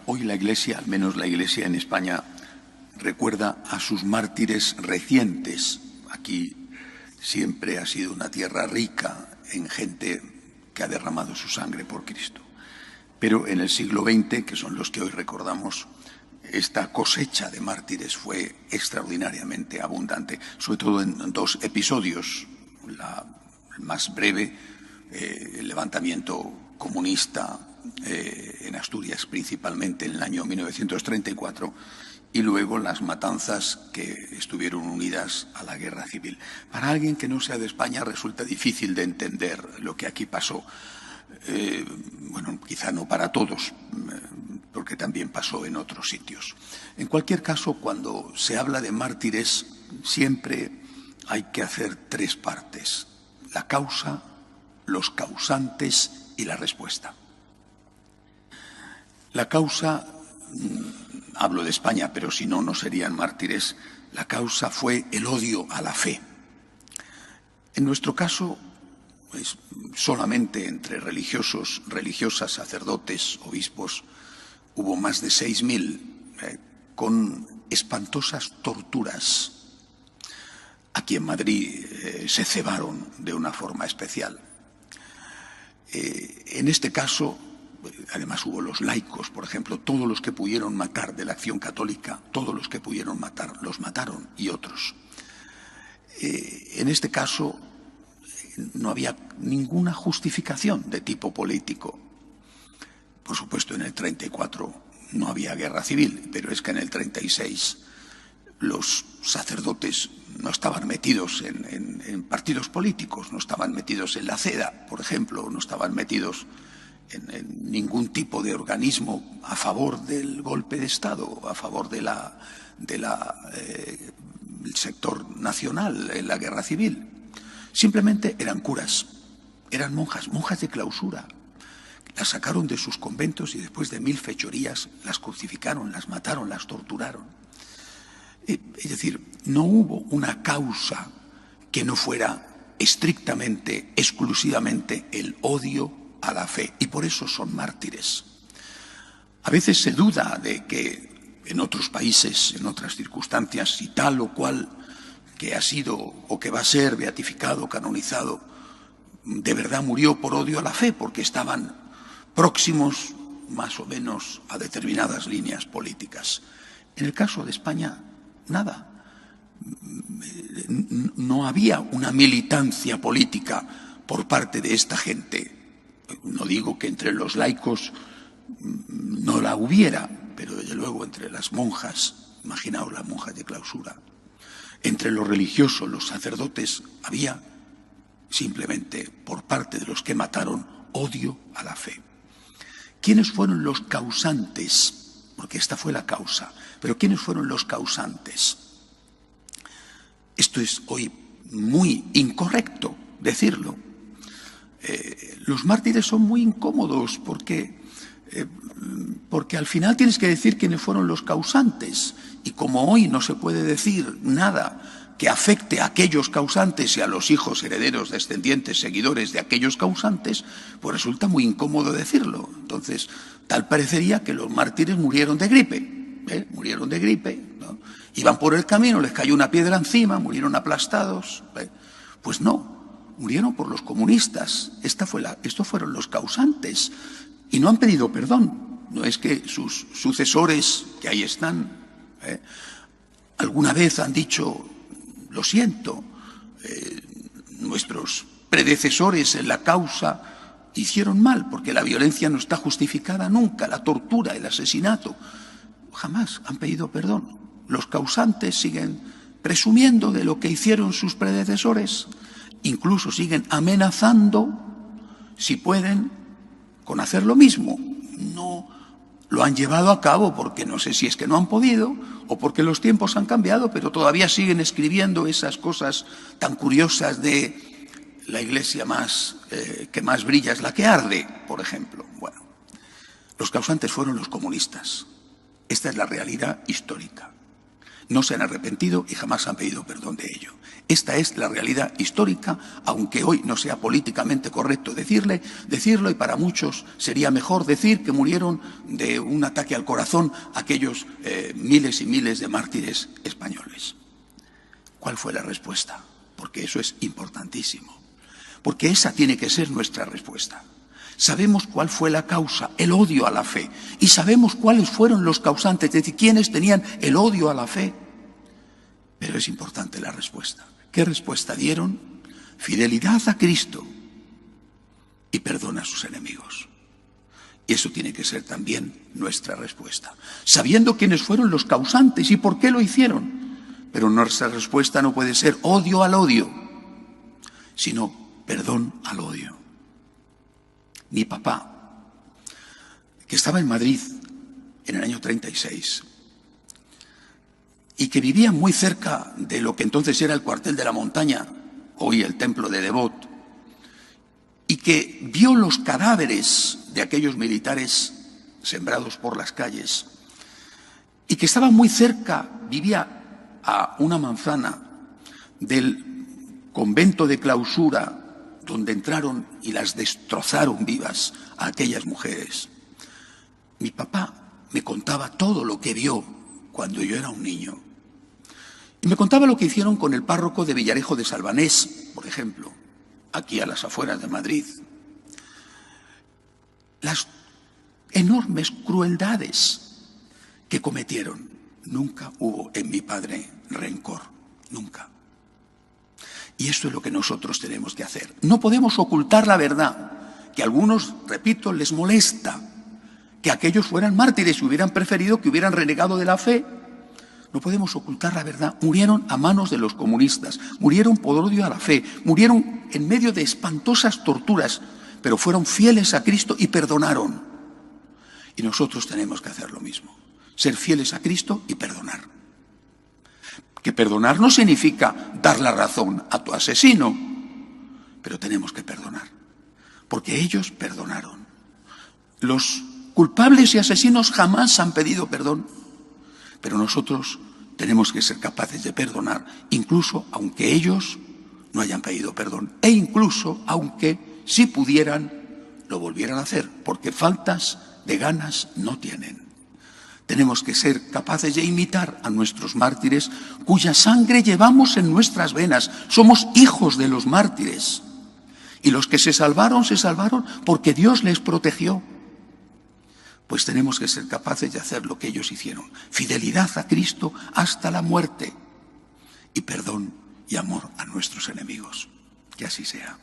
Hoy la Iglesia, al menos la Iglesia en España, recuerda a sus mártires recientes. Aquí siempre ha sido una tierra rica en gente que ha derramado su sangre por Cristo. Pero en el siglo XX, que son los que hoy recordamos, esta cosecha de mártires fue extraordinariamente abundante, sobre todo en dos episodios. El más breve, el levantamiento comunista en Asturias, principalmente en el año 1934, y luego las matanzas que estuvieron unidas a la guerra civil. Para alguien que no sea de España resulta difícil de entender lo que aquí pasó. Bueno, quizá no para todos, porque también pasó en otros sitios. En cualquier caso, cuando se habla de mártires, siempre hay que hacer tres partes: la causa, los causantes y la respuesta. La causa, hablo de España, pero si no, no serían mártires. La causa fue el odio a la fe. En nuestro caso, pues, solamente entre religiosos, religiosas, sacerdotes, obispos, hubo más de 6.000 con espantosas torturas. Aquí en Madrid se cebaron de una forma especial. En este caso, además hubo los laicos, por ejemplo, todos los que pudieron matar de la Acción Católica, todos los que pudieron matar, los mataron, y otros. En este caso no había ninguna justificación de tipo político. Por supuesto, en el 34 no había guerra civil, pero es que en el 36 los sacerdotes no estaban metidos en partidos políticos, no estaban metidos en la CEDA, por ejemplo, no estaban metidos en ningún tipo de organismo a favor del golpe de Estado, a favor del sector nacional en la guerra civil. Simplemente eran curas, eran monjas de clausura. Las sacaron de sus conventos y después de 1000 fechorías las crucificaron, las mataron, las torturaron. Es decir, no hubo una causa que no fuera estrictamente, exclusivamente el odio a la fe, y por eso son mártires. A veces se duda de que en otros países, en otras circunstancias, si tal o cual que ha sido o que va a ser beatificado, canonizado, de verdad murió por odio a la fe, porque estaban próximos más o menos a determinadas líneas políticas. En el caso de España, nada. No había una militancia política por parte de esta gente. No digo que entre los laicos no la hubiera, pero desde luego entre las monjas, imaginaos las monjas de clausura, entre los religiosos, los sacerdotes, había simplemente por parte de los que mataron odio a la fe. ¿Quiénes fueron los causantes? Porque esta fue la causa. Pero ¿quiénes fueron los causantes? Esto es hoy muy incorrecto decirlo. Los mártires son muy incómodos porque al final tienes que decir quiénes fueron los causantes. Y como hoy no se puede decir nada que afecte a aquellos causantes y a los hijos, herederos, descendientes, seguidores de aquellos causantes, pues resulta muy incómodo decirlo. Entonces, tal parecería que los mártires murieron de gripe. Murieron de gripe, ¿no? Iban por el camino, les cayó una piedra encima, murieron aplastados. Pues no, murieron por los comunistas. Estos fueron los causantes. Y no han pedido perdón. No es que sus sucesores, que ahí están, alguna vez han dicho: lo siento, nuestros predecesores en la causa hicieron mal, porque la violencia no está justificada nunca, la tortura, el asesinato. Jamás han pedido perdón. Los causantes siguen presumiendo de lo que hicieron sus predecesores, incluso siguen amenazando, si pueden, con hacer lo mismo. No lo han llevado a cabo porque no sé si es que no han podido o porque los tiempos han cambiado, pero todavía siguen escribiendo esas cosas tan curiosas de la iglesia que más brilla es la que arde, por ejemplo. Bueno, los causantes fueron los comunistas. Esta es la realidad histórica. no se han arrepentido y jamás han pedido perdón de ello. Esta es la realidad histórica, aunque hoy no sea políticamente correcto decirlo, y para muchos sería mejor decir que murieron de un ataque al corazón aquellos miles y miles de mártires españoles. ¿Cuál fue la respuesta? Porque eso es importantísimo. Porque esa tiene que ser nuestra respuesta. Sabemos cuál fue la causa, el odio a la fe, y sabemos cuáles fueron los causantes, es decir, quiénes tenían el odio a la fe. Pero es importante la respuesta. ¿Qué respuesta dieron? Fidelidad a Cristo y perdón a sus enemigos. Y eso tiene que ser también nuestra respuesta. Sabiendo quiénes fueron los causantes y por qué lo hicieron. Pero nuestra respuesta no puede ser odio al odio, sino perdón al odio. Mi papá, que estaba en Madrid en el año 36, y que vivía muy cerca de lo que entonces era el cuartel de la Montaña, hoy el templo de Devot, y que vio los cadáveres de aquellos militares sembrados por las calles, y que estaba muy cerca, vivía a una manzana del convento de clausura, donde entraron y las destrozaron vivas a aquellas mujeres. Mi papá me contaba todo lo que vio cuando yo era un niño. Y me contaba lo que hicieron con el párroco de Villarejo de Salvanés, por ejemplo, aquí a las afueras de Madrid. Las enormes crueldades que cometieron. Nunca hubo en mi padre rencor, nunca. Y esto es lo que nosotros tenemos que hacer. No podemos ocultar la verdad, que a algunos, repito, les molesta que aquellos fueran mártires y hubieran preferido que hubieran renegado de la fe. No podemos ocultar la verdad. Murieron a manos de los comunistas, murieron por odio a la fe, murieron en medio de espantosas torturas, pero fueron fieles a Cristo y perdonaron. Y nosotros tenemos que hacer lo mismo, ser fieles a Cristo y perdonar. Que perdonar no significa dar la razón a tu asesino, pero tenemos que perdonar, porque ellos perdonaron. Los culpables y asesinos jamás han pedido perdón, pero nosotros tenemos que ser capaces de perdonar, incluso aunque ellos no hayan pedido perdón, e incluso aunque, si pudieran, lo volvieran a hacer, porque faltas de ganas no tienen. Tenemos que ser capaces de imitar a nuestros mártires, cuya sangre llevamos en nuestras venas. Somos hijos de los mártires. Y los que se salvaron porque Dios les protegió. Pues tenemos que ser capaces de hacer lo que ellos hicieron. Fidelidad a Cristo hasta la muerte. Y perdón y amor a nuestros enemigos. Que así sea.